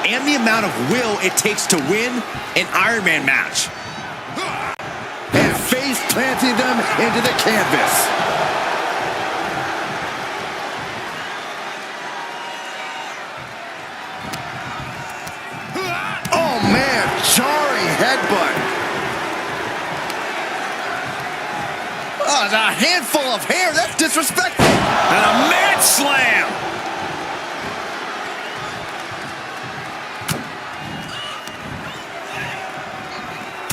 and the amount of will it takes to win an Iron Man match. And face planting them into the canvas. Oh man, jarring headbutt. Oh, it's a handful of hair. That's disrespectful. And a mad slam.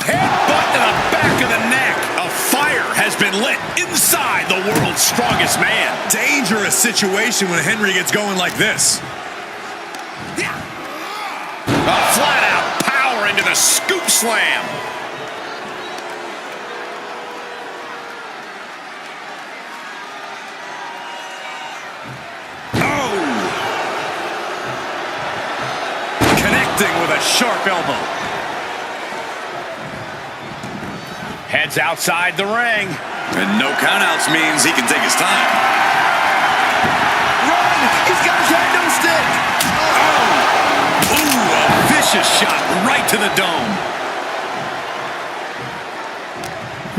Headbutt to the back of the neck. A fire has been lit inside the world's strongest man. Dangerous situation when Henry gets going like this. A flat out power into the scoop slam. With a sharp elbow. Heads outside the ring. And no countouts means he can take his time. Run! He's got his head no stick! Oh! Ooh, a vicious shot right to the dome.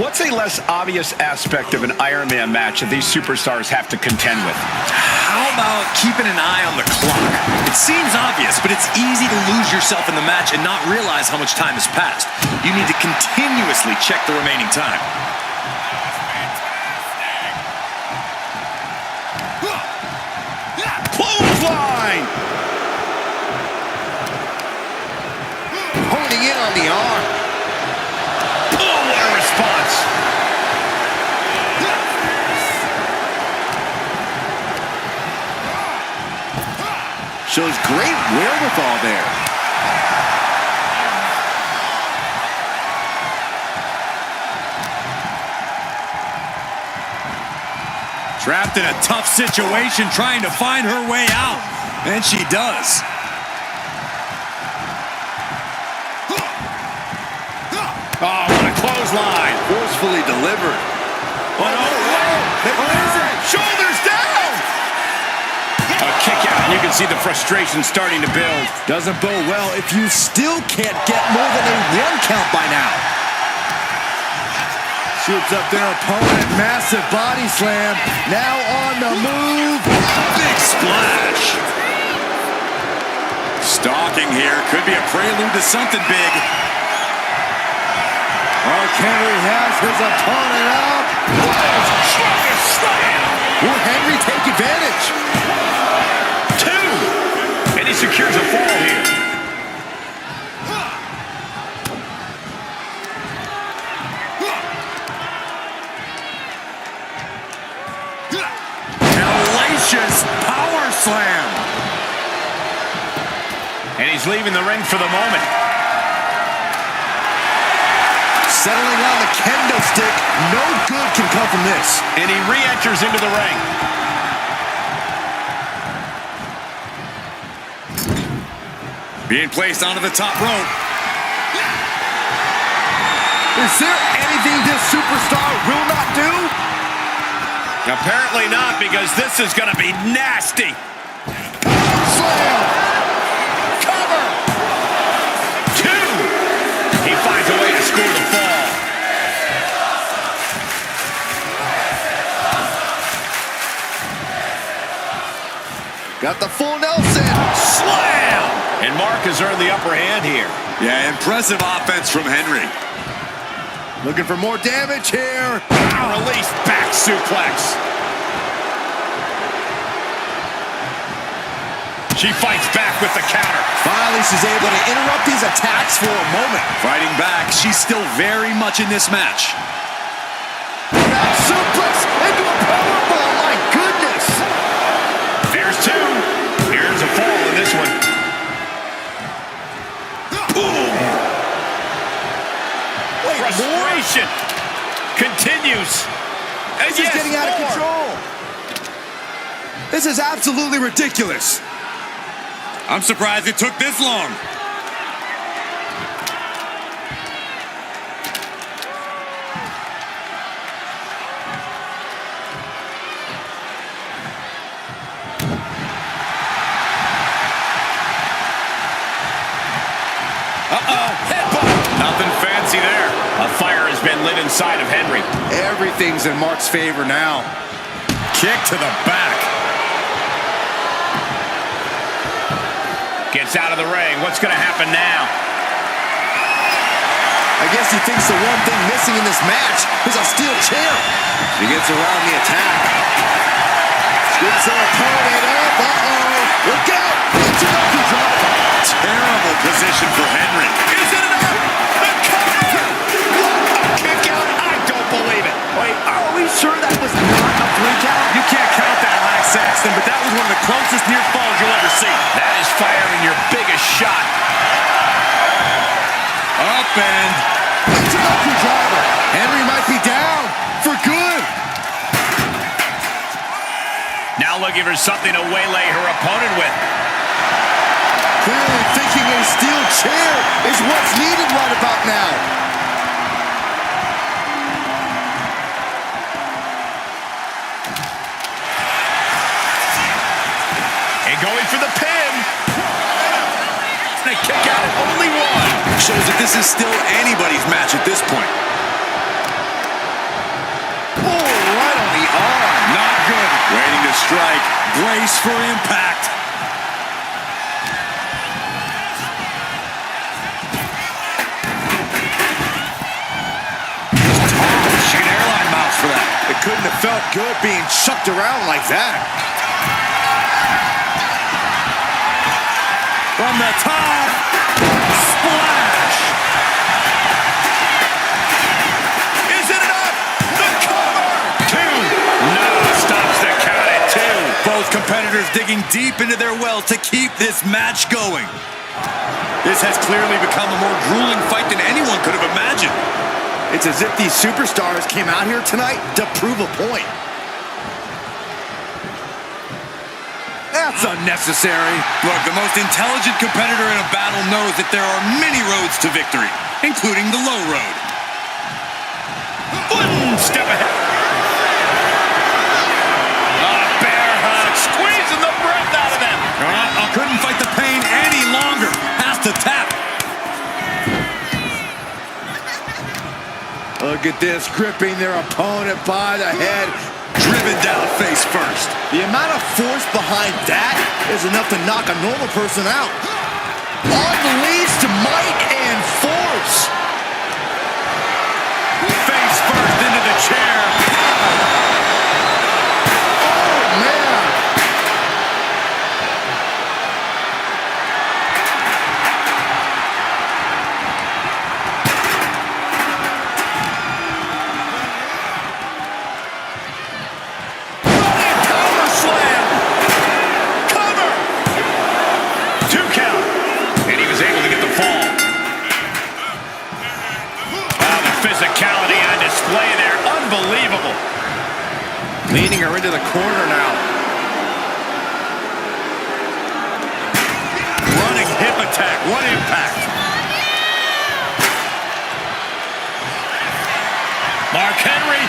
What's a less obvious aspect of an Iron Man match that these superstars have to contend with? How about keeping an eye on the clock? It seems obvious, but it's easy to lose yourself in the match and not realize how much time has passed. You need to continuously check the remaining time. Clothesline! Honing in on the arm. Oh, what a response! Shows great wherewithal there. Trapped in a tough situation, trying to find her way out. And she does. Oh, what a clothesline. Forcefully delivered. Oh, no. What is it? Shoulders down. A kick out, and you can see the frustration starting to build. Doesn't bode well if you still can't get more than a 1 count by now. Shoots up their opponent, massive body slam. Now on the move. Big splash. Stalking here could be a prelude to something big. Mark Henry has his opponent up. Strongest slam. Will Henry take advantage? 2. And he secures a fall here. Hellacious power slam. And he's leaving the ring for the moment. Settling on the kendo stick. No good can come from this. And he re-enters into the ring. Being placed onto the top rope. Is there anything this superstar will not do? Apparently not, because this is going to be nasty. Slam! Cover! 2. He finds a way to score the fall. Got the full Nelson. Slam! And Mark has earned the upper hand here. Yeah, impressive offense from Henry. Looking for more damage here. Release back suplex. She fights back with the counter. Finally, she's able to interrupt these attacks for a moment. Fighting back, she's still very much in this match. Back suplex into a powerbomb. My goodness. There's 2. Here's a fall in this one. Frustration continues. And This is getting out of control. This is absolutely ridiculous. I'm surprised it took this long. see there. A fire has been lit inside of Henry. Everything's in Mark's favor now. Kick to the back. Gets out of the ring. What's going to happen now? I guess he thinks the one thing missing in this match is a steel chair. He gets around the attack. Scoops their opponent up. Uh-oh. Look out. He dropped. Terrible position for Henry. Is it enough? The cover! A kick out? I don't believe it. Wait, are we sure that was not a 3 count? You can't count that high, Saxton, but that was one of the closest near falls you'll ever see. That is firing your biggest shot. Up and... Driver. Henry might be down for good. Now looking for something to waylay her opponent with. Clearly thinking a steel chair is what's needed right about now. And going for the pin. And a kick out, only one. Shows that this is still anybody's match at this point. Oh, right on the arm. Not good. Waiting to strike. Brace for impact. She can airline miles for that. It couldn't have felt good being chucked around like that. From the top. Splash. Is it enough? The cover! 2. No, stops the count at 2. Both competitors digging deep into their well to keep this match going. This has clearly become a more grueling fight than anyone could have imagined. It's as if these superstars came out here tonight to prove a point. That's unnecessary. Look, the most intelligent competitor in a battle knows that there are many roads to victory, including the low road. One step ahead. A bear hug, squeezing the breath out of them. Couldn't fight the pain any longer. Has to tap. Look at this, gripping their opponent by the head. Driven down face first. The amount of force behind that is enough to knock a normal person out. Unleashed might and force. Face first into the chair. Oh, man. Physicality on display there. Unbelievable. Leading her into the corner now. Running hip attack. What impact. Mark Henry.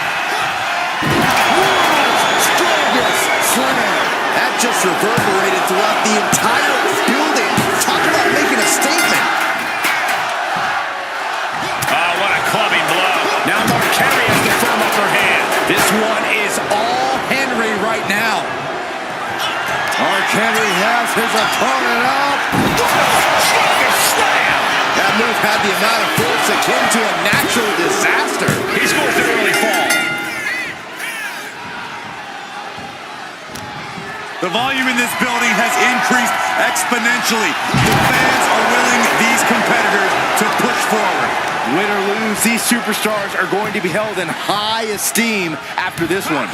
Strongest slam. That just reverberated throughout the entire building. Talk about making a statement. Clubbing blow. Now Mark Henry has the firm upper hand. This one is all Henry right now. Mark Henry has his opponent up. Slam. That move had the amount of force akin to a natural disaster. He's forced an early fall. The volume in this building has increased exponentially. The fans are willing these competitors to push forward. Win or lose, these superstars are going to be held in high esteem after this one.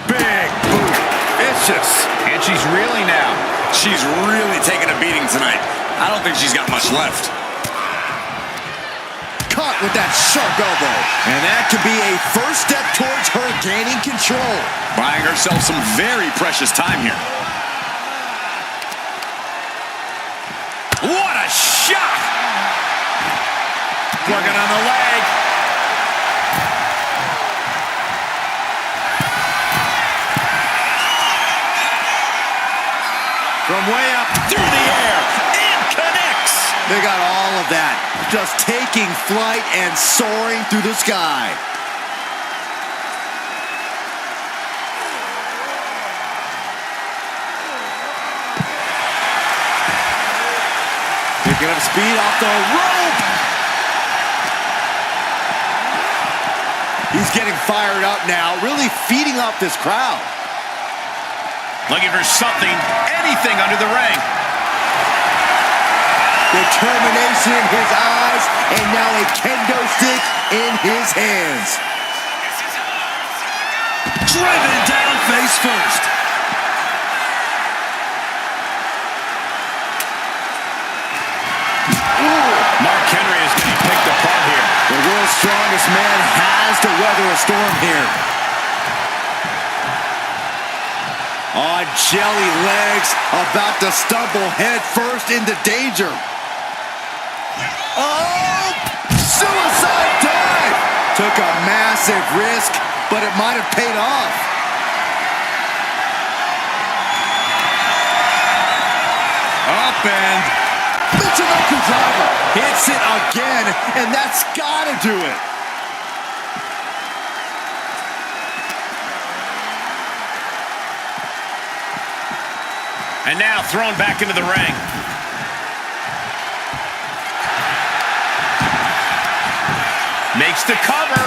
Big boot. Vicious. And she's reeling now. She's really taking a beating tonight. I don't think she's got much left. Caught with that sharp elbow. And that could be a first step towards her gaining control. Buying herself some very precious time here. What a shot! Working on the leg. From way up through the air. And connects. They got all of that, just taking flight and soaring through the sky. Picking up speed off the rope. He's getting fired up now, really feeding off this crowd. Looking for something, anything under the ring. Determination in his eyes, and now a kendo stick in his hands. Driven down face first. Mark Henry is getting picked apart here. The world's strongest man has to weather a storm here. On jelly legs, about to stumble head first into danger. Oh! Suicide dive! Took a massive risk, but it might have paid off. Up and Michinoku driver hits it again, and that's gotta do it. And now thrown back into the ring. Makes the cover.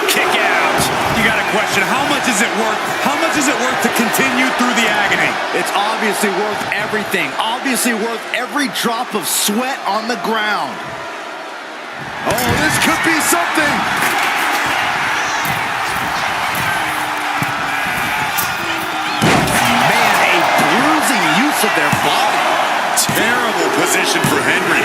Kick out. You got a question. How much is it worth? How much is it worth to continue through the agony? It's obviously worth everything. Obviously worth every drop of sweat on the ground. Oh, this could be something. Man, a bruising use of their body. Terrible position for Henry.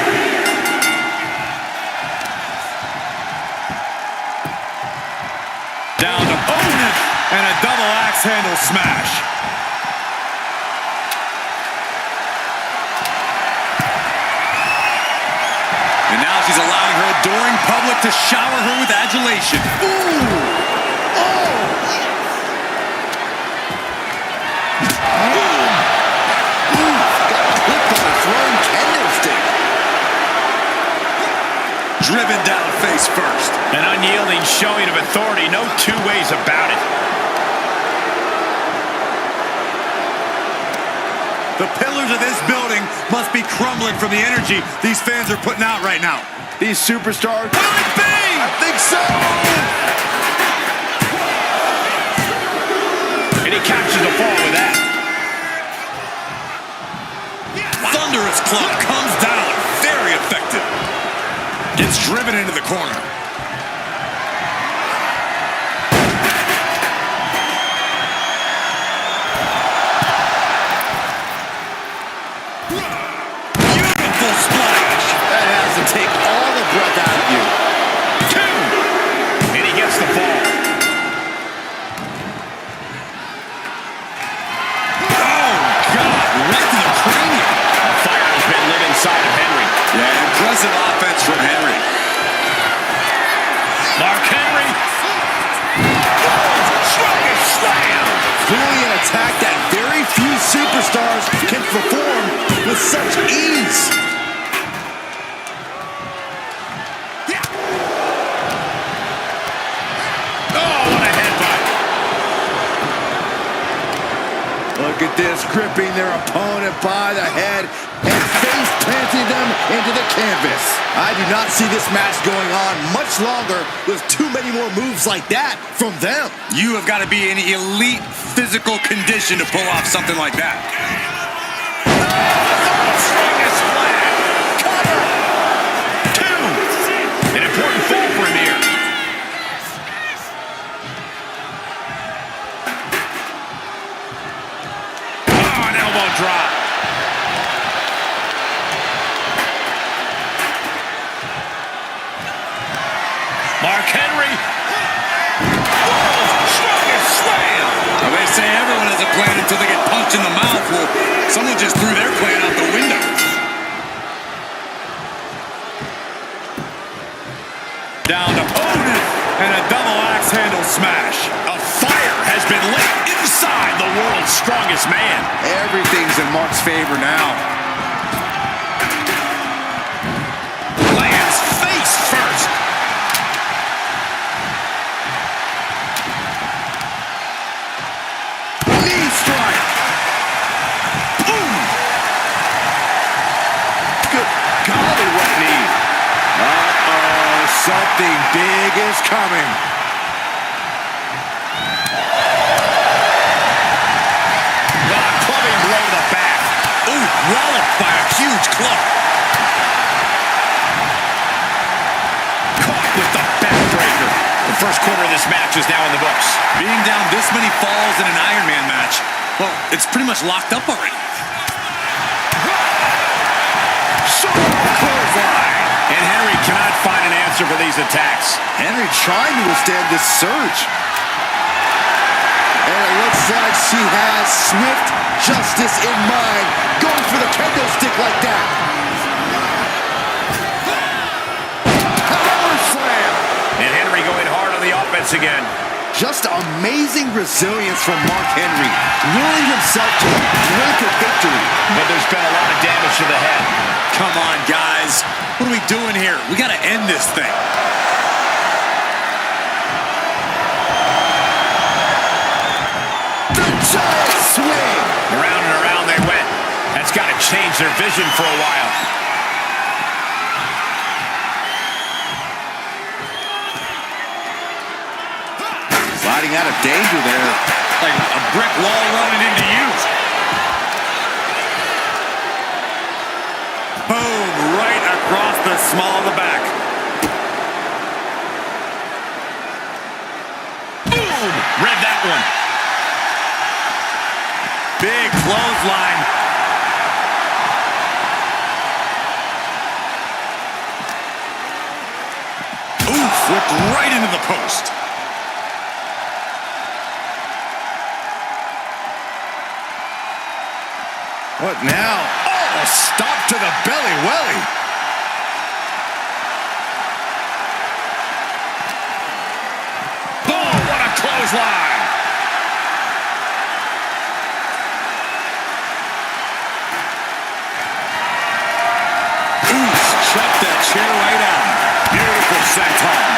Down to Owen and a double axe handle smash. And now she's allowing her adoring public to shower her with adulation. Ooh! Oh! Got clipped on a thrown kendo stick. Driven down face first. An unyielding showing of authority, no two ways about it. The pillars of this building must be crumbling from the energy these fans are putting out right now. These superstars. Will it be? I think so. And he captures the fall with that. Thunderous club comes down. Very effective. Gets driven into the corner. Beautiful splash. That has to take all the breath out of you. Two. And he gets the fall. Oh, God. Right to the cranium. Fire has been lit inside of Henry. Yeah, impressive offense from Henry. Mark Henry. Strongest slam. Clearly an attack that very few superstars can perform with such ease. Oh, what a headbutt. Look at this, gripping their opponent by the head and face planting them into the canvas. I do not see this match going on much longer with too many more moves like that from them. You have got to be in elite physical condition to pull off something like that. Strongest slam. Cover. Two. An important fall for him here. Oh, an elbow drop. Mark Henry. World's strongest slam. Well, they say everyone has a plan until they get punched in the mouth. Well, someone just threw their plan out the window. Down to Owen and a double axe handle smash. A fire has been lit inside the world's strongest man. Everything's in Mark's favor now. big is coming. Clubbing blow to the back. Ooh, walloped by a huge club. Caught with the backbreaker. The first quarter of this match is now in the books. Being down this many falls in an Iron Man match, well, it's pretty much locked up already. Clothesline. And Henry cannot find an answer for these attacks. Henry trying to withstand this surge. And it looks like she has swift justice in mind, going for the kendo stick like that. Power slam. And Henry going hard on the offense again. Just amazing resilience from Mark Henry, willing himself to the brink of victory. But there's been a lot of damage to the head. Come on, guys. What are we doing here? We got to end this thing. The giant swing. Around and around they went. That's got to change their vision for a while. Sliding out of danger there. Like a brick wall running into you. Boom, right across the small of the back. Boom! Read that one. Big clothesline. Ooh, flipped right into the post. What now? Oh, stop to the belly welly. Boom, what a clothesline. Ooh, chucked that chair right out. Beautiful senton.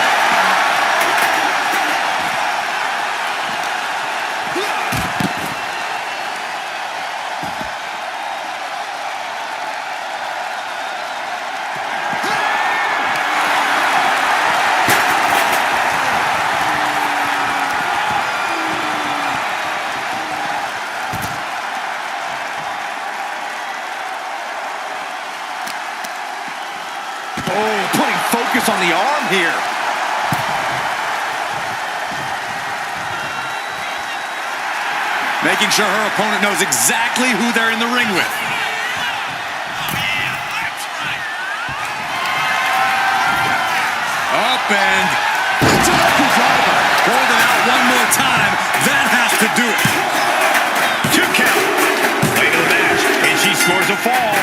Oh, putting focus on the arm here. Making sure her opponent knows exactly who they're in the ring with. Up and holding out one more time. That has to do it. 2 count. Late in the match, and she scores a fall.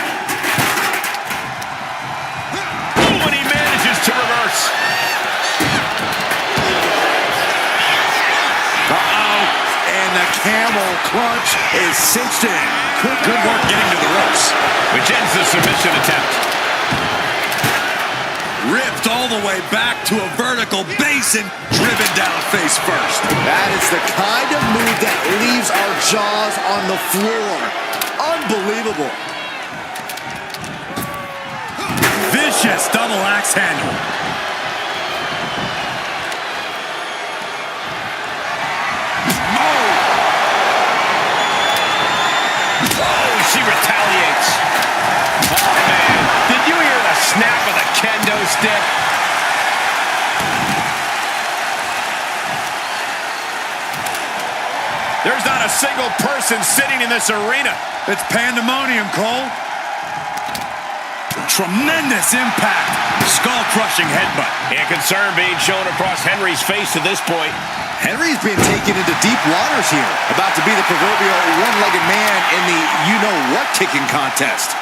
Ooh, and he manages to reverse. Uh-oh. And the camel clutch is cinched in. Good work getting to the ropes. Which ends the submission attempt. Ripped all the way back to a vertical basin, driven down face first. That is the kind of move that leaves our jaws on the floor. Unbelievable. Vicious double axe handle. Oh, she retaliates. Oh, man. Did you hear the snap of the kendo stick? There's not a single person sitting in this arena. It's pandemonium, Cole. Tremendous impact. Skull-crushing headbutt. And concern being shown across Henry's face to this point. Henry's being taken into deep waters here. About to be the proverbial one-legged man in the you-know-what kicking contest.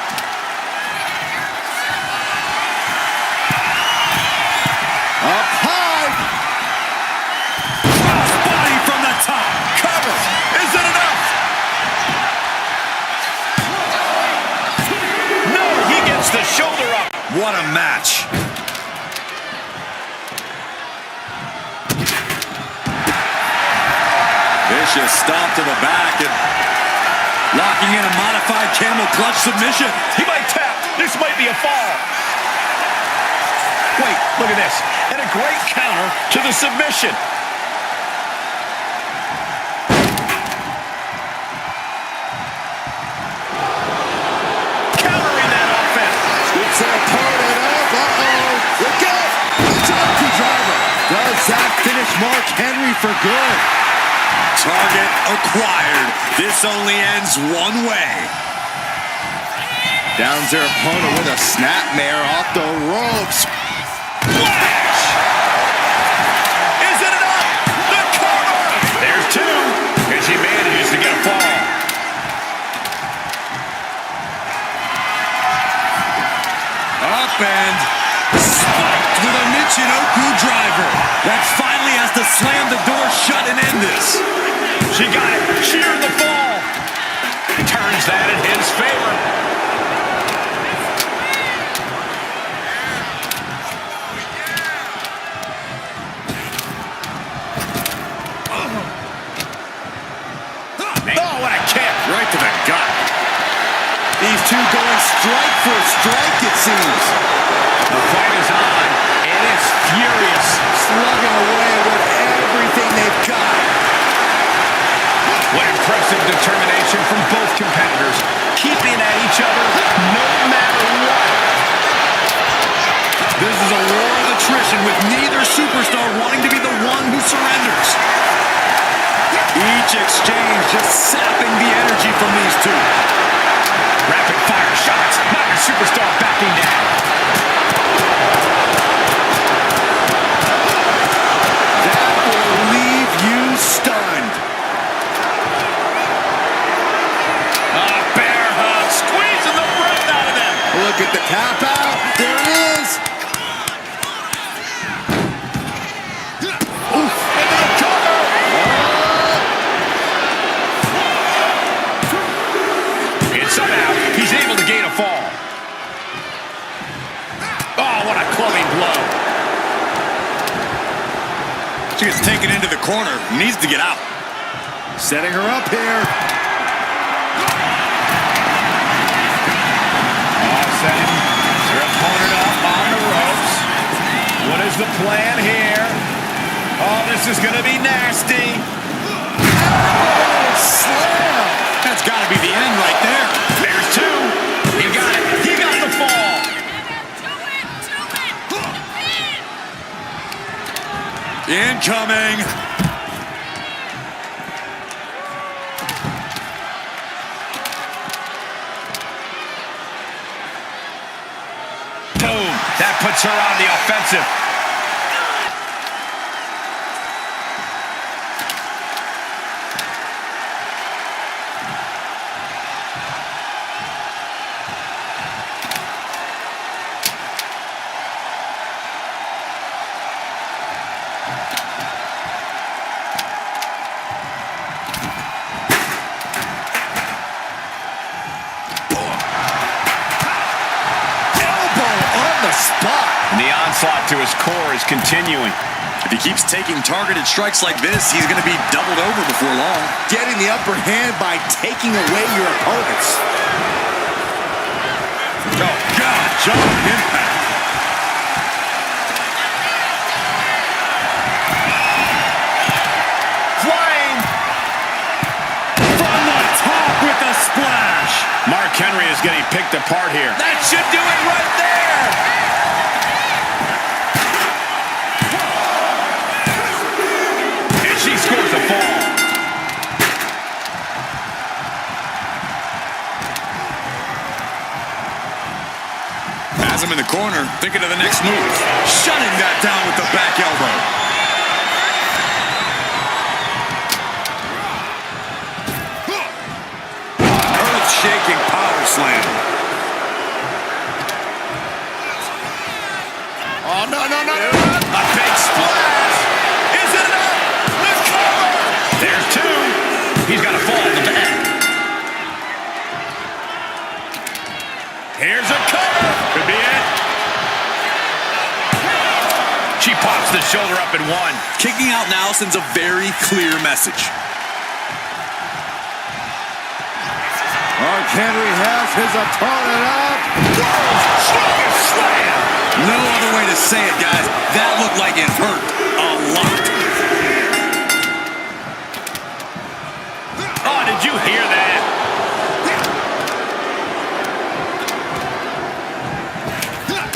Up high. Cross body from the top. Cover. Is it enough? No, he gets the shoulder up. What a match. Vicious stomp to the back and locking in a modified camel clutch submission. He might tap. This might be a fall. Wait, look at this. And a great counter to the submission. Countering that offense. Sweeps their opponent up. Uh-oh. Look out. Donkey driver. Does that finish Mark Henry for good? Target acquired. This only ends one way. Downs their opponent with a snapmare off the ropes. Flash! Is it enough? The cover! There's two. And she manages to get a fall. Up and spiked with a Michinoku driver. That finally has to slam the door shut and end this. She got it. Sheared the fall. Turns that in his favor. Oh, what a kick. Right to the gut. These two going strike for strike, it seems. The fight is on, and it's furious. Slugging away with everything they've got. What impressive determination from both competitors, keeping at each other no matter what. This is a war of attrition with neither superstar wanting to be the one who surrenders. Each exchange just sapping the energy from these two. Rapid fire shots, neither superstar backing down. That will leave you stunned. Bear hug, squeezing the breath out of them. Look at the tap out. There it is. Oof, into the cover. And somehow, he's able to gain a fall. Oh, what a clubbing blow. She gets taken into the corner. Needs to get out. Setting her up here. Setting your opponent up on the ropes. What is the plan here? Oh, this is going to be nasty. Oh, slam. That's got to be the end right there. There's two. He got it. He got the fall. Incoming. Boom. That puts her on the offensive. The onslaught to his core is continuing. If he keeps taking targeted strikes like this, he's going to be doubled over before long. Getting the upper hand by taking away your opponents. Oh, God, jumping impact. Flying From the top with a splash. Mark Henry is getting picked apart here. That should do it right there. She scores a fall. Has him in the corner, thinking of the next move. Shutting that down with the back elbow. Earth-shaking power slam. Oh, no, no, no. A big splash. Is it enough? The cover. There's two. He's got a fall in the back. Here's a cover. Could be it. She pops the shoulder up in one. Kicking out now sends a very clear message. Mark Henry has his opponent up. Strong slam. No other way to say it, guys. That looked like it hurt a lot. Oh, did you hear that?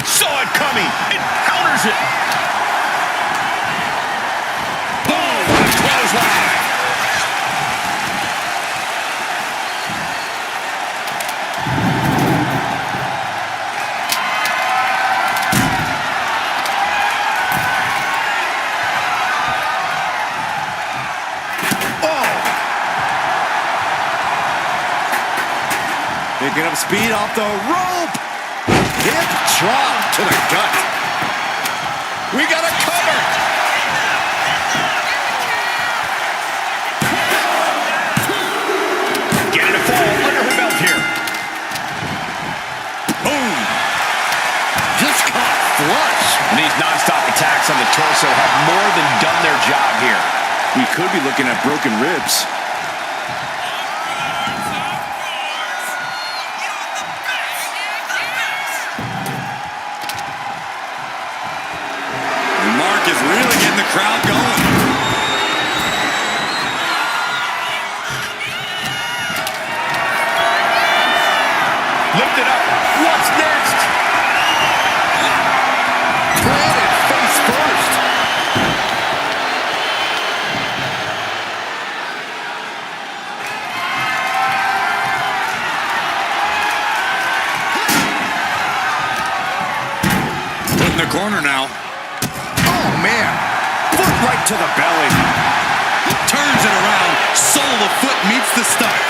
Saw it coming. It counters it. Boom! Clothesline. Picking up speed off the rope. Hip drop to the gut. We got a cover. Getting a fall under her belt here. Boom. Just caught flush. And these non-stop attacks on the torso have more than done their job here. We could be looking at broken ribs. Mark is really getting the crowd going. Lift it up. What's next? Planted face first. Put in the corner now. Oh, man. Foot right to the belly. Turns it around. Sole of the foot meets the stomach.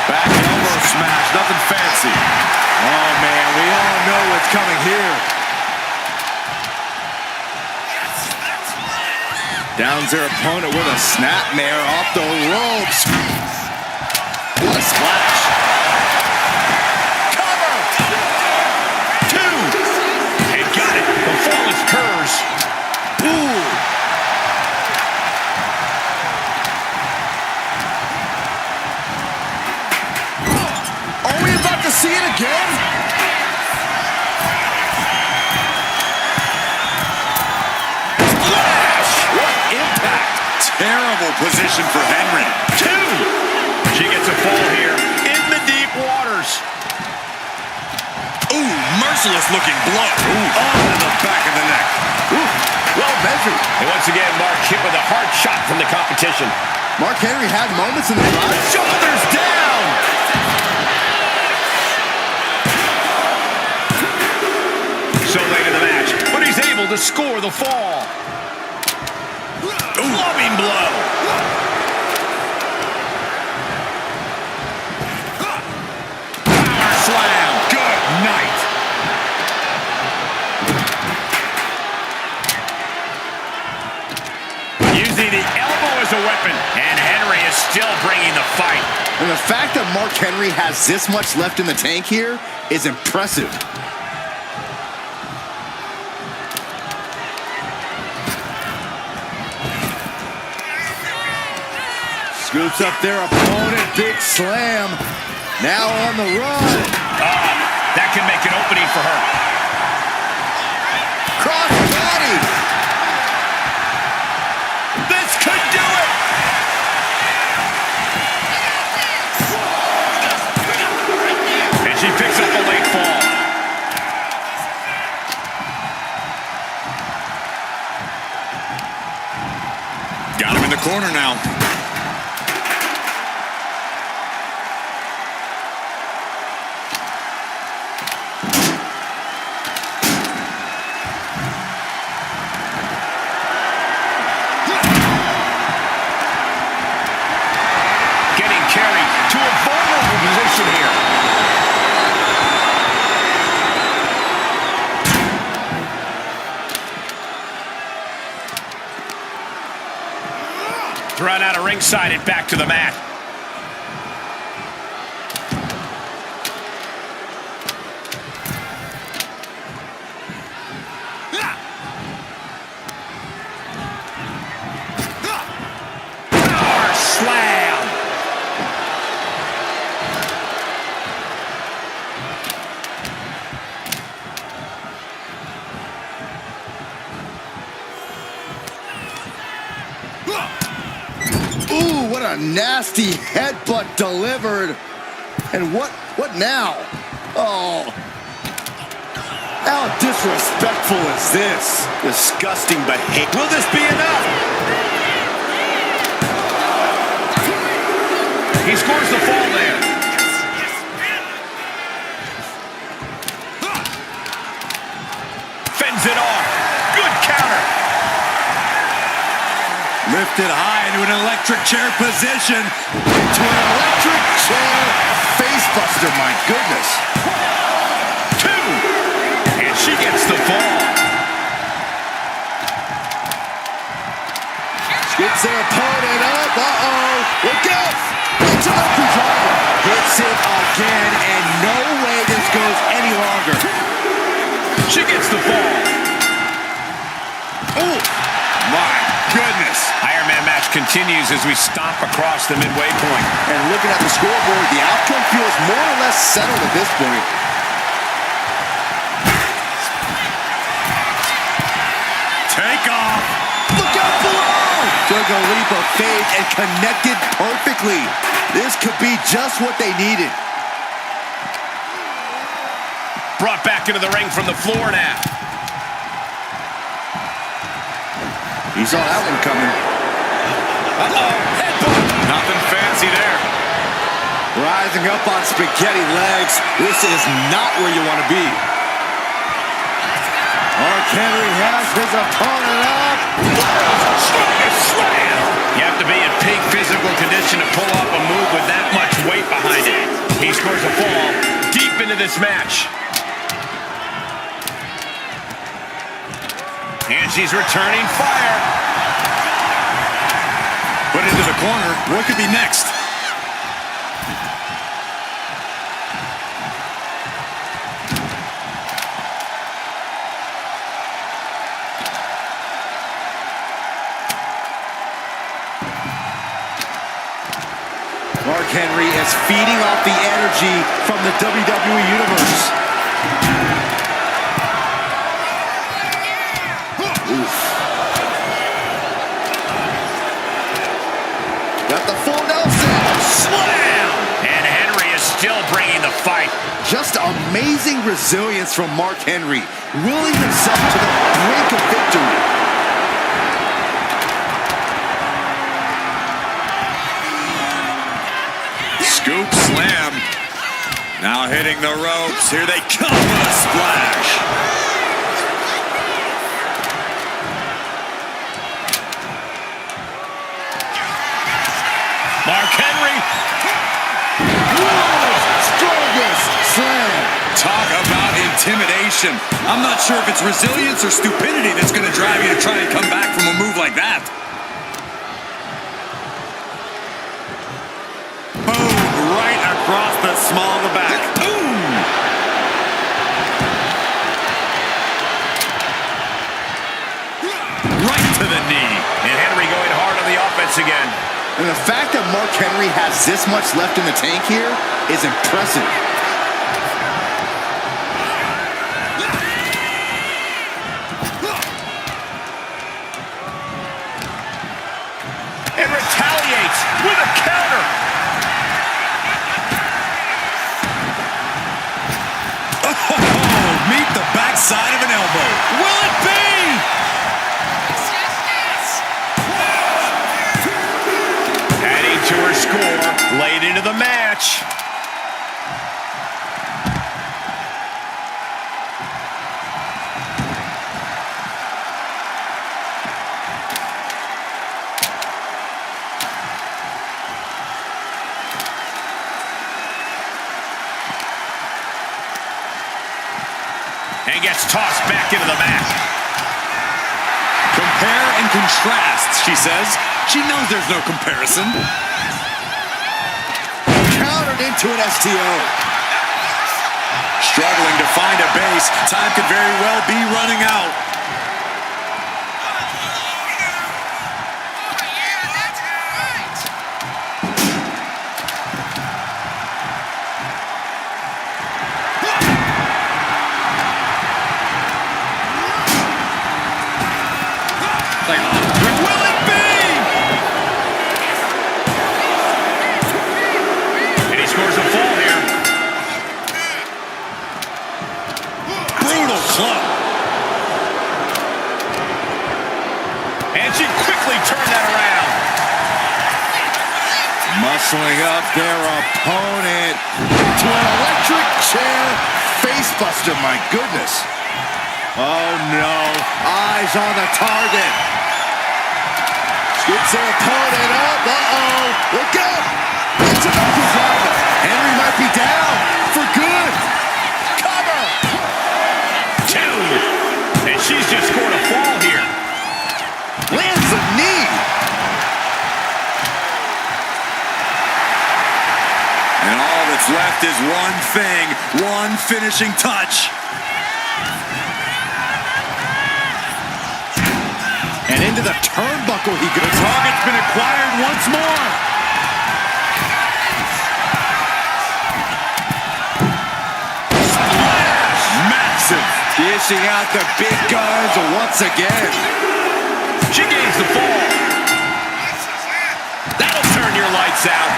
Back elbow smash. Nothing fancy. Oh, man. We all know what's coming here. Downs their opponent with a snapmare off the ropes. What a splash. Cover. Two. And got it. The flawless curves. Ooh. Are we about to see it again? Flash. What impact. Terrible position for Henry. Two. She gets a fall here in the deep waters. Ooh, merciless looking blow. Ooh, onto the back of the neck. Ooh, well measured. And once again, Mark hit with a hard shot from the competition. Mark Henry had moments in the drive. Shoulders down. So late in the match, but he's able to score the fall. Loving blow. Power slam. Good night. Using the elbow as a weapon, and Henry is still bringing the fight. And the fact that Mark Henry has this much left in the tank here is impressive. Scoops up their opponent, big slam. Now on the run. That can make an opening for her. Cross body. This could do it. And she picks up the late fall. Got him in the corner now. Getting carried to a vulnerable position here. Thrown out of ringside and back to the mat. Power slam. what a nasty headbutt delivered. And what now? Oh. How disrespectful is this? Disgusting behavior. Will this be enough? He scores the fall there. Fends it off. Good counter. Lifted high into an electric chair position. Into an electric chair facebuster, my goodness. 2. And she gets the fall. Gets their opponent up. Uh-oh. Look out. It's a lucky driver. Hits it again, and no way this goes any longer. She gets the fall. Oh, my goodness. Iron Man match continues as we stomp across the midway point. And looking at the scoreboard, the outcome feels more or less settled at this point. Take off. Look out below! Took a leap of faith and connected perfectly. This could be just what they needed. Brought back into the ring from the floor now. He saw that one coming. Uh-oh, headbutt. Nothing fancy there. Rising up on spaghetti legs. This is not where you want to be. Mark Henry has his opponent up. Strongest slam. You have to be in peak physical condition to pull off a move with that much weight behind it. He scores a fall deep into this match. And she's returning fire. Put into the corner. What could be next? Mark Henry is feeding off the energy from the WWE Universe. Oof. Got the full Nelson. Slam! And Henry is still bringing the fight. Just amazing resilience from Mark Henry, willing himself to the brink of victory. Scoop slam. Now hitting the ropes. Here they come with a splash. Mark Henry. World's strongest slam. Talk about intimidation. I'm not sure if it's resilience or stupidity that's going to drive you to try and come back from a move like that. Across the small of the back. Boom! Right to the knee. And Henry going hard on the offense again. And the fact that Mark Henry has this much left in the tank here is impressive. And retaliates with a counter. Meet the backside of an elbow. Will it be? Adding to her score late into the match. And gets tossed back into the mat. Compare and contrast, she says. She knows there's no comparison. Countered into an STO. Struggling to find a base. Time could very well be running out. wrestling up their opponent to an electric chair facebuster. My goodness. Oh no, eyes on the target. Scoops their opponent up. Uh-oh, look out. It's an upper driver. Henry might be down for good. Cover. 2. And she's just scored a fall here. Lands a knee. And all that's left is one thing, one finishing touch. And into the turnbuckle he goes. The target's been acquired once more. Splash! Massive. Dishing out the big guns once again. She gains the fall. That'll turn your lights out.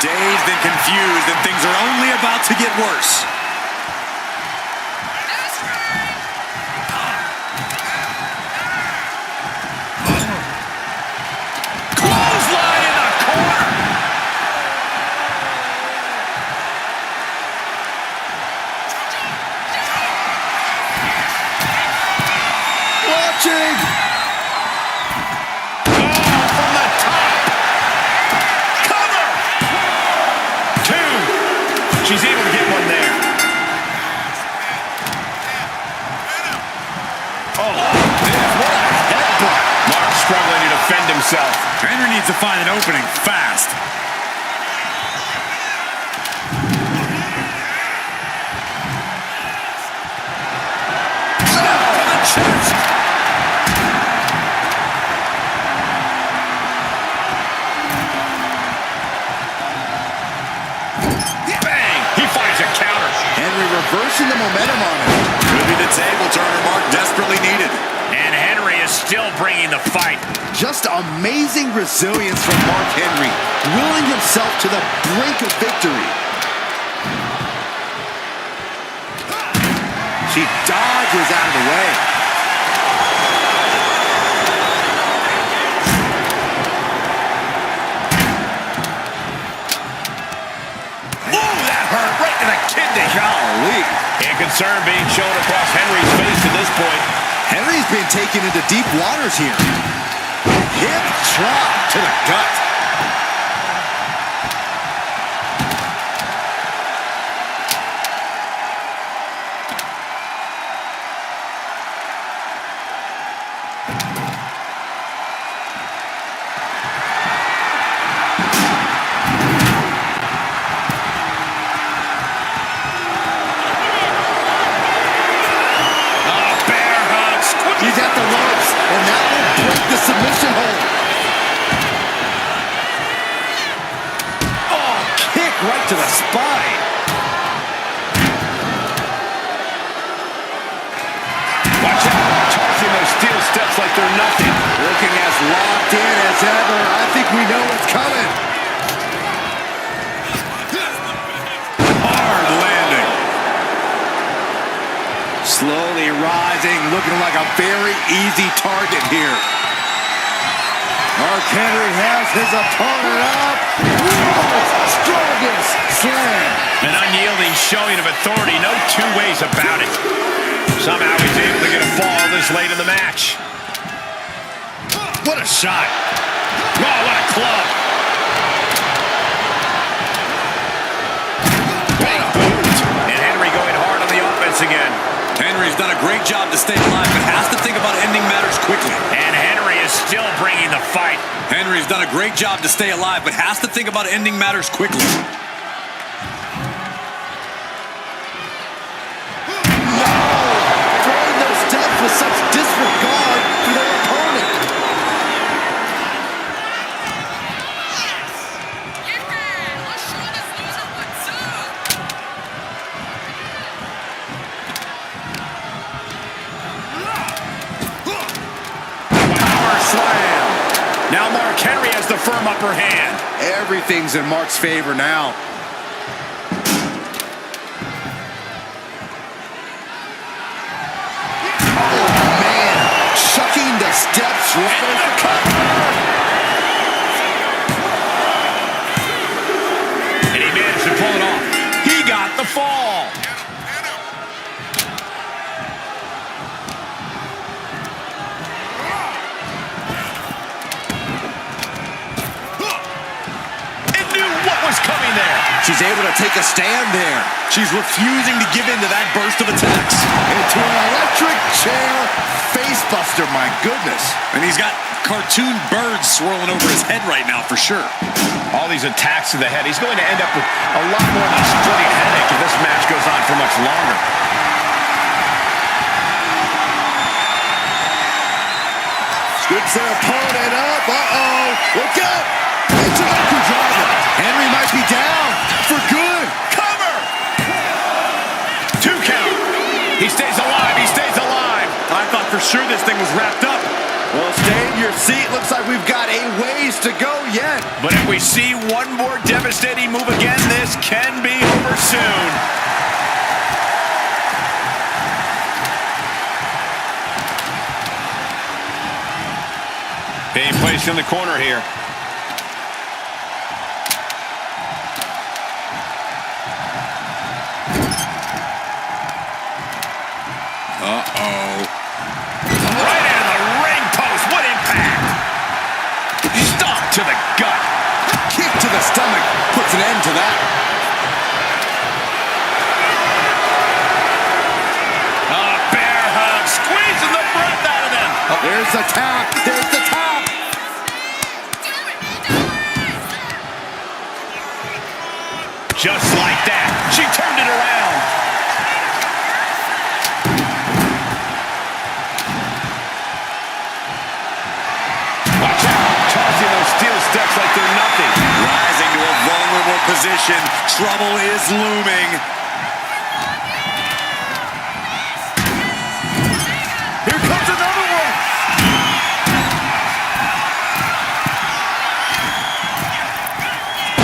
Dazed and confused, and things are only about to get worse. Clothesline in the corner. Watching. From the top. Cover. 2. She's able to get one there. Oh, what a headbutt. Mark struggling to defend himself. Henry needs to find an opening fast. Snap to the chest. Bang! He finds a counter. Henry reversing the momentum on it. Could be the table turner Mark desperately needed. And Henry is still bringing the fight. Just amazing resilience from Mark Henry, willing himself to the brink of victory. She dodges out of the way. Ooh, that hurt right to the kidney. Golly. And concern being shown across Henry's face at this point. Henry's been taken into deep waters here. Hip drop to the gut. He's at the ropes, and that will break the submission hold. Oh, kick right to the spine. Watch out. Tossing those steel steps like they're nothing. Looking as locked in as ever. I think we know what's coming. Hard landing. Slowly rising, looking like a very easy target here. Mark Henry has his opponent up. World's strongest slam. An unyielding showing of authority. No two ways about it. Somehow he's able to get a fall this late in the match. What a shot. Oh, what a club. Big boot. And Henry going hard on the offense again. Henry's done a great job to stay alive, but has to think about ending matters quickly. And Henry is still bringing the fight. Henry's done a great job to stay alive, but has to think about ending matters quickly. Throwing those steps with such disregard for their opponent. Now Mark Henry has the firm upper hand. Everything's in Mark's favor now. Oh, man. Chucking the steps right. And the cover. she's able to take a stand there. She's refusing to give in to that burst of attacks. Into an electric chair facebuster, my goodness. And he's got cartoon birds swirling over his head right now for sure. All these attacks to the head. He's going to end up with a lot more than a splitting headache if this match goes on for much longer. Scoops their opponent up. Uh-oh. Look out. Into the driver. Henry might be down for good. Cover! 2 count. He stays alive. He stays alive. I thought for sure this thing was wrapped up. Well, stay in your seat. Looks like we've got a ways to go yet. But if we see one more devastating move again, this can be over soon. Being placed in the corner here. Uh-oh. Right into the ring post. What impact! Stomp to the gut. Kick to the stomach puts an end to that. Bear hug. Squeezing the breath out of them. There's the tap. There's the tap. Just like that. She turned it around. Watch out. Tossing those steel steps like they're nothing. Rising to a vulnerable position. Trouble is looming. Here comes another one.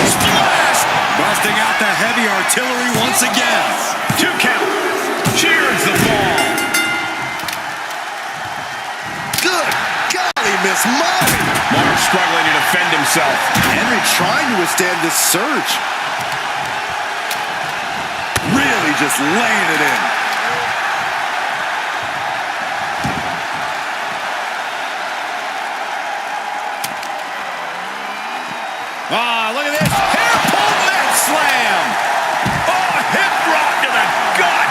Splash! Busting out the heavy artillery once again. 2 count. Cheers the ball. Good golly, Miss Molly. Mark struggling to defend himself. Henry trying to withstand this surge. Really just laying it in. Look at this. Hair pull net slam. Oh, hip drop to the gut.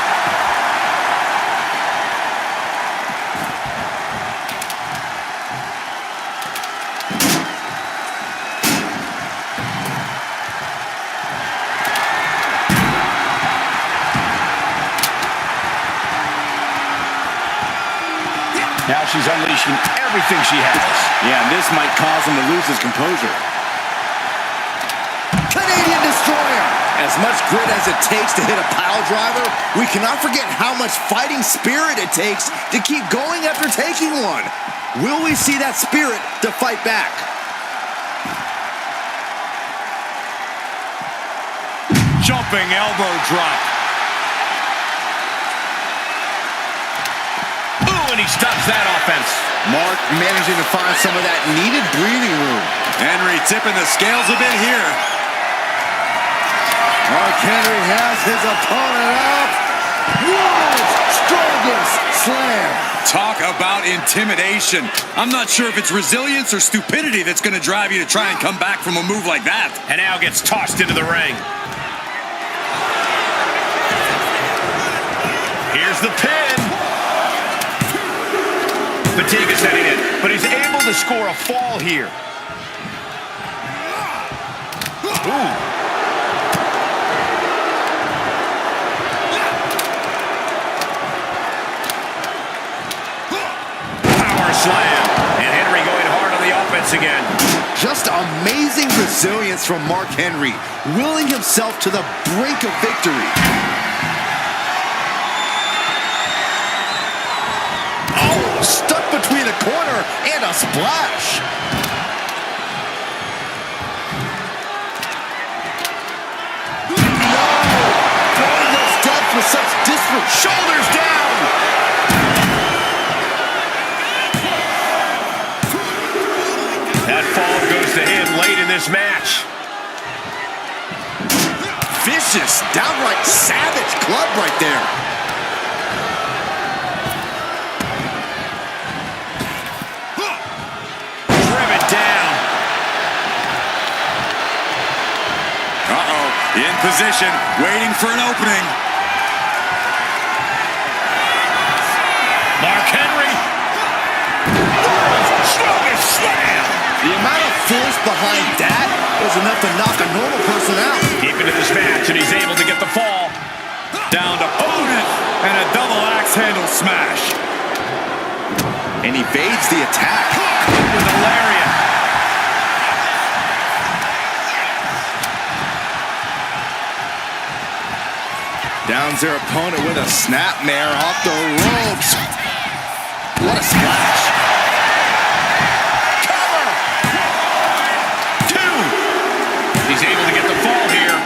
Now she's unleashing everything she has. Yeah, and this might cause him to lose his composure. Canadian Destroyer! As much grit as it takes to hit a pile driver, we cannot forget how much fighting spirit it takes to keep going after taking one. Will we see that spirit to fight back? Jumping elbow drop. Ooh, and he stops that offense. Mark managing to find some of that needed breathing room. Henry tipping the scales a bit here. Mark Henry has his opponent up. World's strongest slam. Talk about intimidation. I'm not sure if it's resilience or stupidity that's going to drive you to try and come back from a move like that. And now gets tossed into the ring. Here's the pin. Fatigue is setting in, but he's able to score a fall here. Ooh. Slam, and Henry going hard on the offense again. Just amazing resilience from Mark Henry, willing himself to the brink of victory. Oh, stuck between a corner and a splash. No, throwing those steps with such disparate. Shoulders down. That fall goes to him late in this match. Vicious, downright savage club right there. Driven down. Uh-oh. In position, waiting for an opening. Mark Henry. World's strongest slam. The amount of force behind that was enough to knock a normal person out. Deep into this match, and he's able to get the fall. Down to opponent, and a double axe handle smash. And evades the attack. With a lariat. Downs their opponent with a snapmare off the ropes. What a splash. Cover. 2. He's able to get the fall here.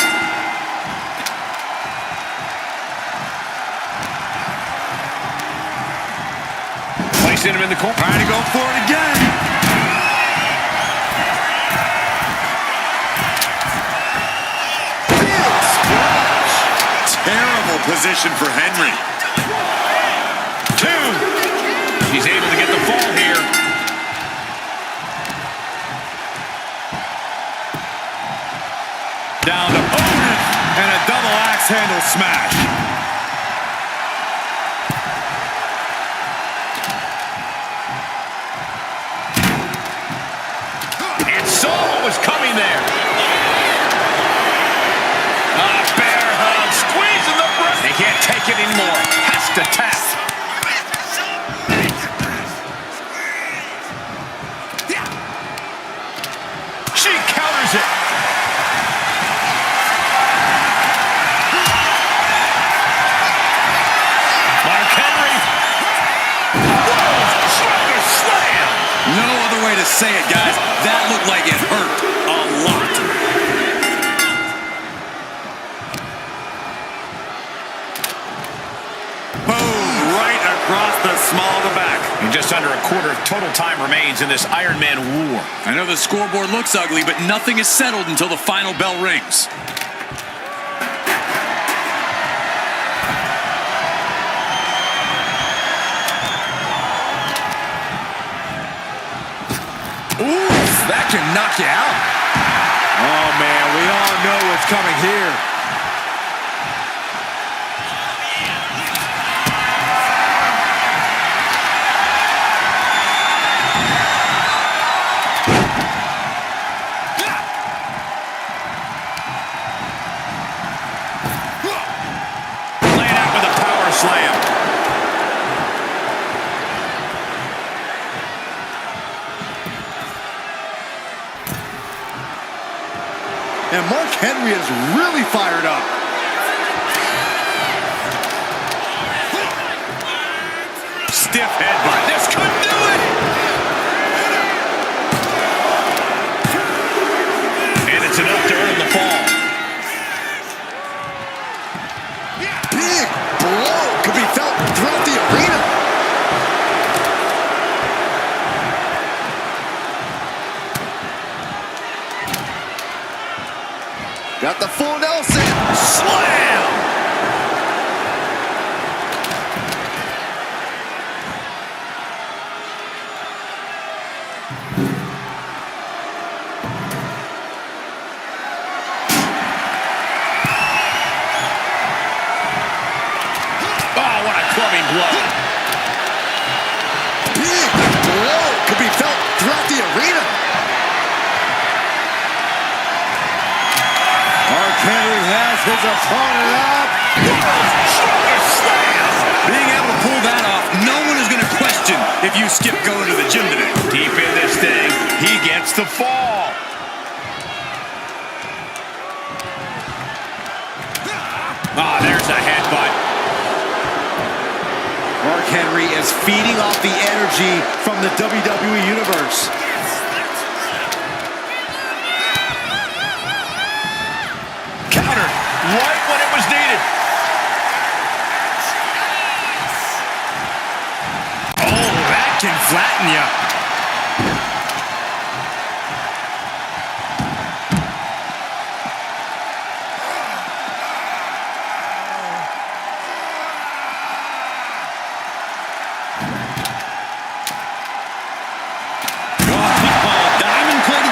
Placing him in the corner. Trying to go for it again. Terrible position for Henry. 2. He's able to get the fall here. Down to opponent, and a double axe handle smash. And saw what was coming there. Bear hug, squeezing the breath. He can't take it anymore. Has to tap. She counters it. Mark Henry. World's strongest slam. No other way to say it, guys. That looked like it hurt a lot. Across the small of the back. And just under a quarter of total time remains in this Iron Man war. I know the scoreboard looks ugly, but nothing is settled until the final bell rings. Oof, that can knock you out. Oh, man, we all know what's coming here. Slam. And Mark Henry is really fired up. Stiff headbutt. This could do it. And it's enough to earn the fall. Big blow could be felt throughout the arena. Got the full Nelson. Slam! Blow. Big blow could be felt throughout the arena. Mark Henry has his opponent up. Slam. Being able to pull that off, no one is going to question if you skip going to the gym today. Deep in this thing, he gets the fall. There's a headbutt. Mark Henry is feeding off the energy from the WWE Universe. Countered right when it was needed. Oh, that can flatten you.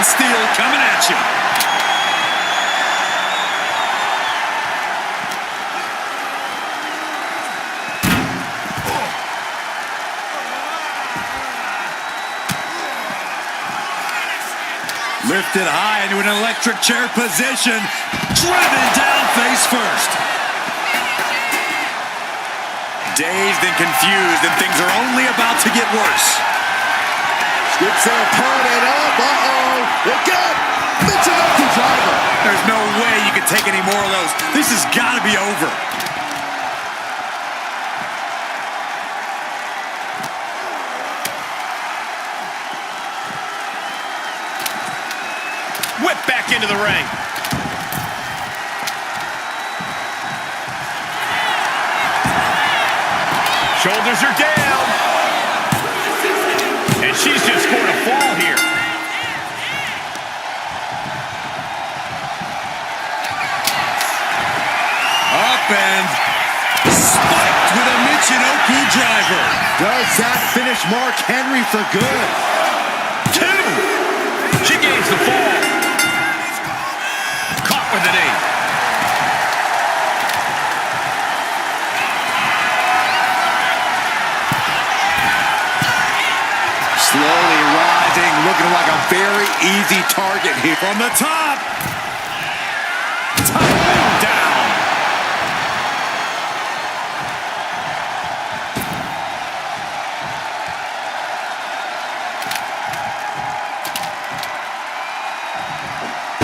Steel coming at you. Lifted high into an electric chair position. Driven down face first. Dazed and confused, and things are only about to get worse. Scoops their opponent up. Uh-oh. Look out. Michinoku driver. There's no way you can take any more of those. This has got to be over. Whip back into the ring. Shoulders are down. And she's just scored a fall here. Up and spiked with a Michinoku driver. Does that finish Mark Henry for good? 2. She gains the fall. Caught with an 8. Slowly rising, looking like a very easy target here. From the top. Down.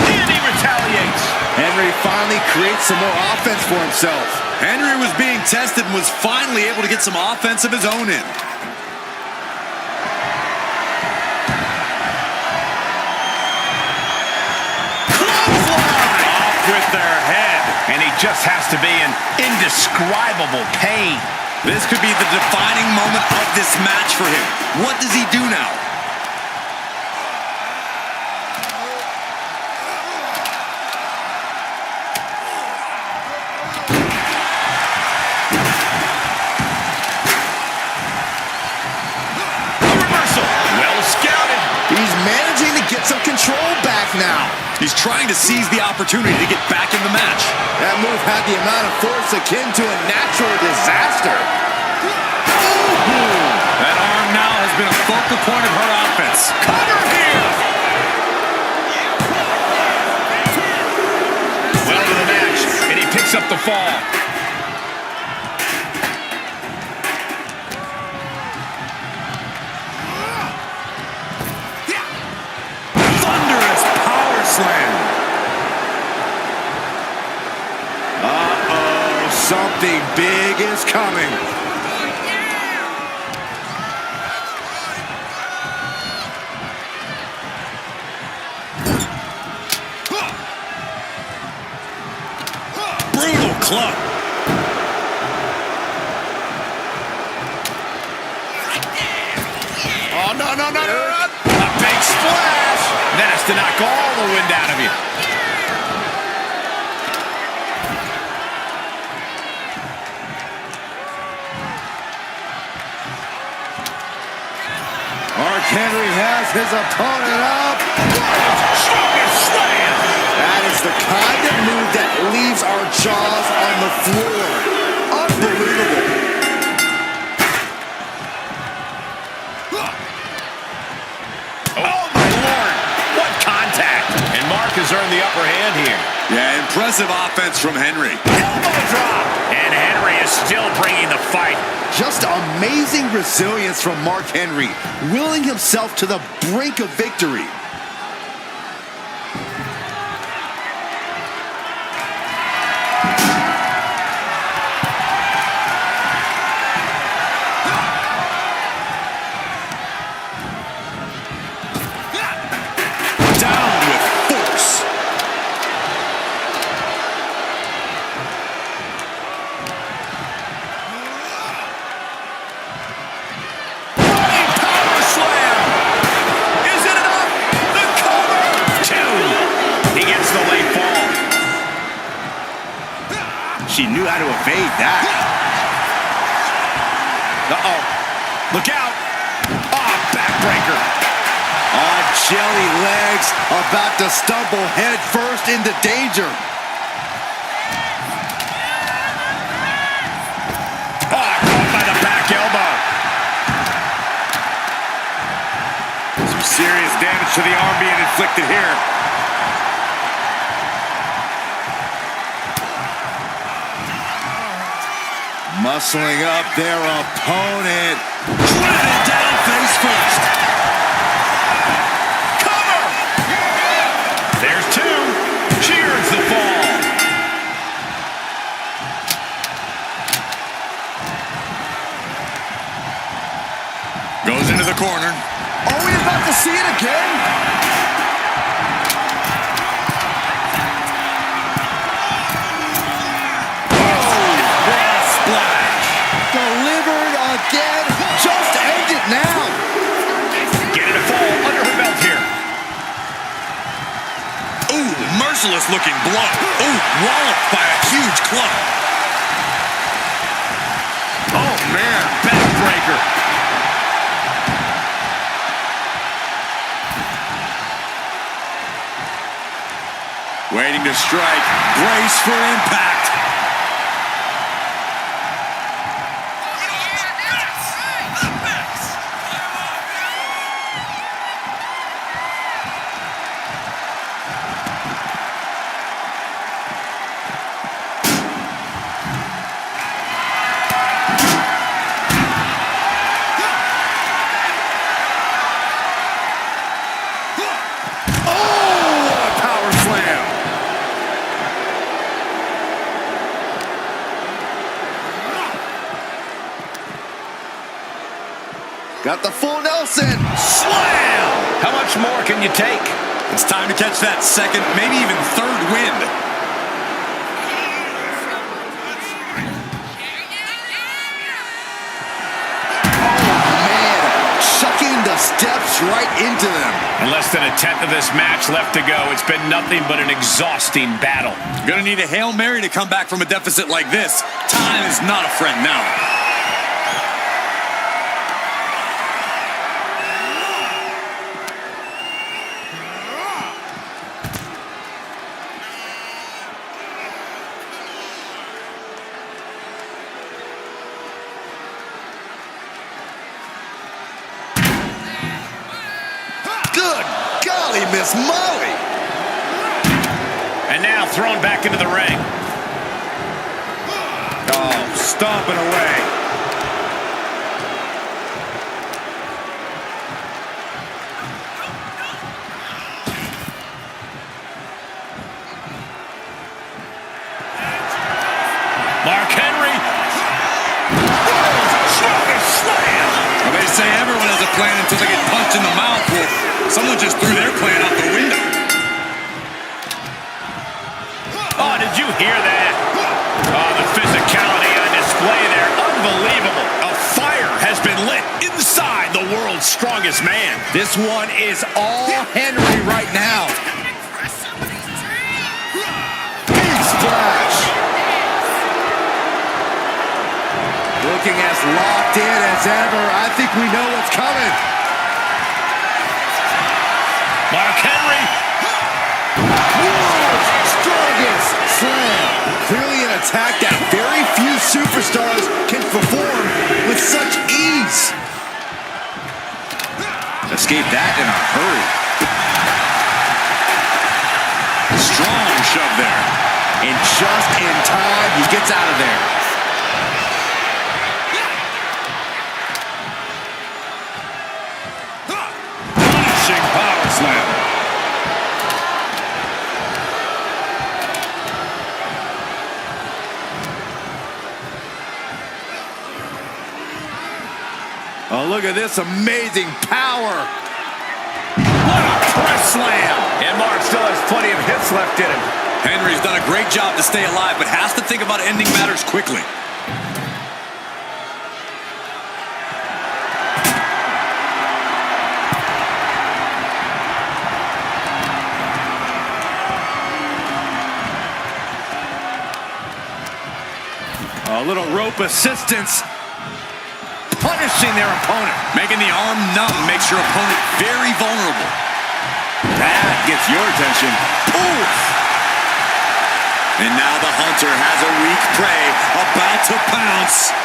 And he retaliates. Henry finally creates some more offense for himself. Henry was being tested and was finally able to get some offense of his own in. With their head, and he just has to be in indescribable pain. This could be the defining moment of this match for him. What does he do now? A reversal. Well scouted. He's managing to get some control back now. He's trying to seize the opportunity to get back in the match. That move had the amount of force akin to a natural disaster. That arm now has been a focal point of her offense. Cover here. Well to the match, and he picks up the fall. Thunderous power slam. Uh-oh, something big is coming. Brutal club. Oh, no. A big splash. That has to knock all the wind out of you. Mark Henry has his opponent up. Strongest slam. That is the kind of move that leaves our jaws on the floor. Unbelievable. Oh, my Lord. What contact. And Mark has earned the upper hand here. Yeah, impressive offense from Henry. Elbow drop. And Henry is still bringing the fight. Just amazing resilience from Mark Henry, willing himself to the brink of victory. Down with force. Running power slam. Is it enough? The cover. 2. He gets the late fall. She knew how to evade that. Uh-oh. Look out. Ah, backbreaker. On jelly legs, about to stumble head first into danger. Ah, caught by the back elbow. Some Serious damage to the arm being inflicted here. Muscling up their opponent. Driven down face first. Cover! There's two. Cheers the fall. Goes into the corner. Are we about to see it again? Delivered again. Just end it now. Getting a fall under her belt here. Ooh, merciless looking blow. Ooh, walloped by a huge club. Oh, man, backbreaker. Waiting to strike. Brace for impact. Got the full Nelson. Slam! How much more can you take? It's time to catch that second, maybe even third wind. Chucking the steps right into them. In less than a tenth of this match left to go, it's been nothing but an exhausting battle. Gonna need a Hail Mary to come back from a deficit like this. Time is not a friend now. Good golly, Miss Molly. And now thrown back into the ring. Oh, stomping away. Mark Henry. Strongest slam. Well, they say everyone has a plan until they get punched in the mouth. Well, someone just threw their plan out the window. Oh, did you hear that? Oh, the physicality on display there. Unbelievable. A fire has been lit inside the world's strongest man. This one is all Henry right now. Big splash. Looking as locked in as ever. I think we know what's coming. Mark Henry. World's strongest slam. Clearly an attack that very few superstars can perform with such ease. Escape that in a hurry. Strong shove there. And just in time, he gets out of there. Punishing power slam. Oh, look at this amazing power. What a press slam. And Mark still has plenty of hits left in him. Henry's done a great job to stay alive, but has to think about ending matters quickly. A little rope assistance. Punishing their opponent. Making the arm numb makes your opponent very vulnerable. That gets your attention. Oof! And now the hunter has a weak prey about to pounce.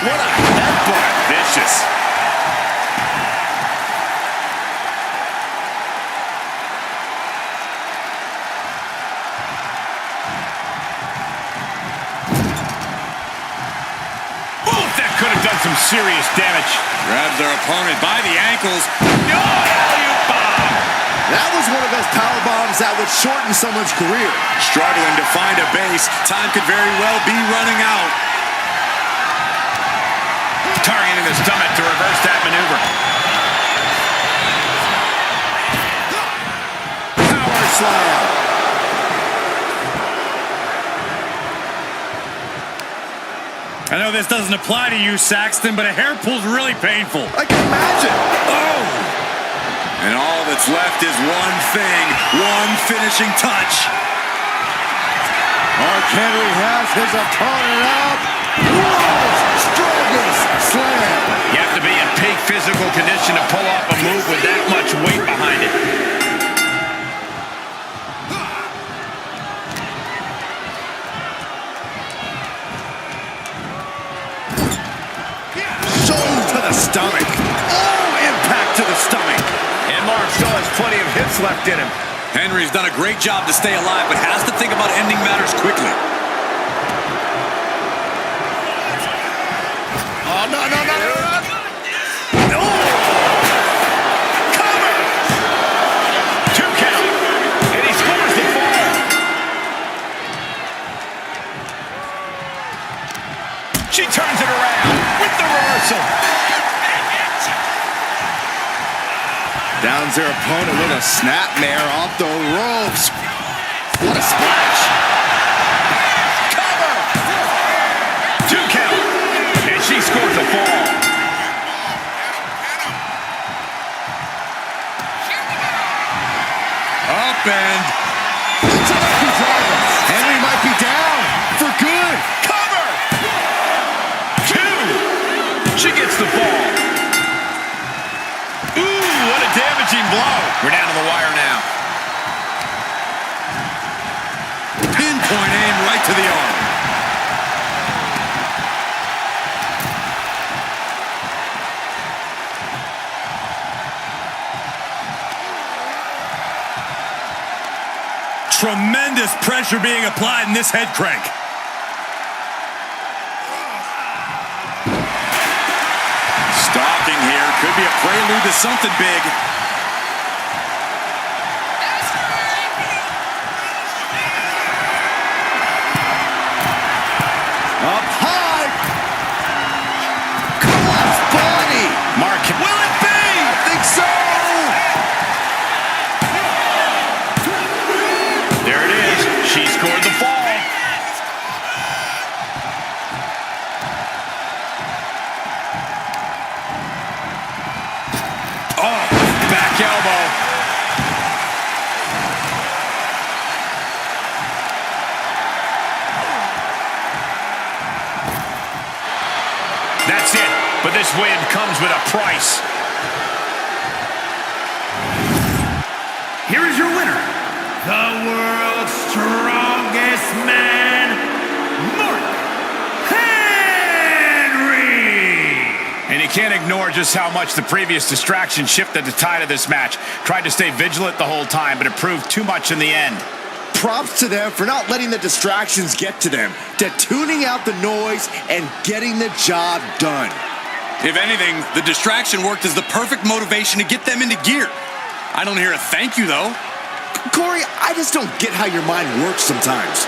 What a headbutt. Vicious. advantage. Grabs their opponent by the ankles. Oh, alley-oop bomb. That was one of his power bombs that would shorten someone's career. Struggling to find a base. Time could very well be running out. Targeting the stomach to reverse that maneuver. Power slam. I know this doesn't apply to you, Saxton, but a hair pull's really painful. I can imagine. Oh! And all that's left is one thing, one finishing touch. Mark Henry has his opponent up. World's strongest slam. You have to be in peak physical condition to pull off a move with that much weight behind it. Shoulder to the stomach. Oh, impact to the stomach. And Mark still has plenty of hits left in him. Henry's done a great job to stay alive, but has to think about ending matters quickly. Oh, no. Cover! 2 count. And he scores the fall. She turns it around with the reversal. Downs their opponent with a snapmare off the ropes. What a splash. Cover! 2 count. And she scores the fall. Up and It's a lucky driver. Henry might be down for good. cover! 2. She gets the fall. Ooh, what a damaging blow. We're down to the wire now. Pinpoint aim right to the arm. Tremendous pressure being applied in this head crank. Stalking here could be a prelude to something big. Up high. Cross body. Mark, will it be? I think so. There it is. She scored the fall. Oh, back elbow. That's it. But this win comes with a price. Here is your winner, the world's strongest man, Mark Henry. And you can't ignore just how much the previous distraction shifted the tide of this match. Tried to stay vigilant the whole time, but it proved too much in the end. Props to them for not letting the distractions get to them, to tuning out the noise and getting the job done. If anything, the distraction worked as the perfect motivation to get them into gear. I don't hear a thank you, though. Corey, I just don't get how your mind works sometimes.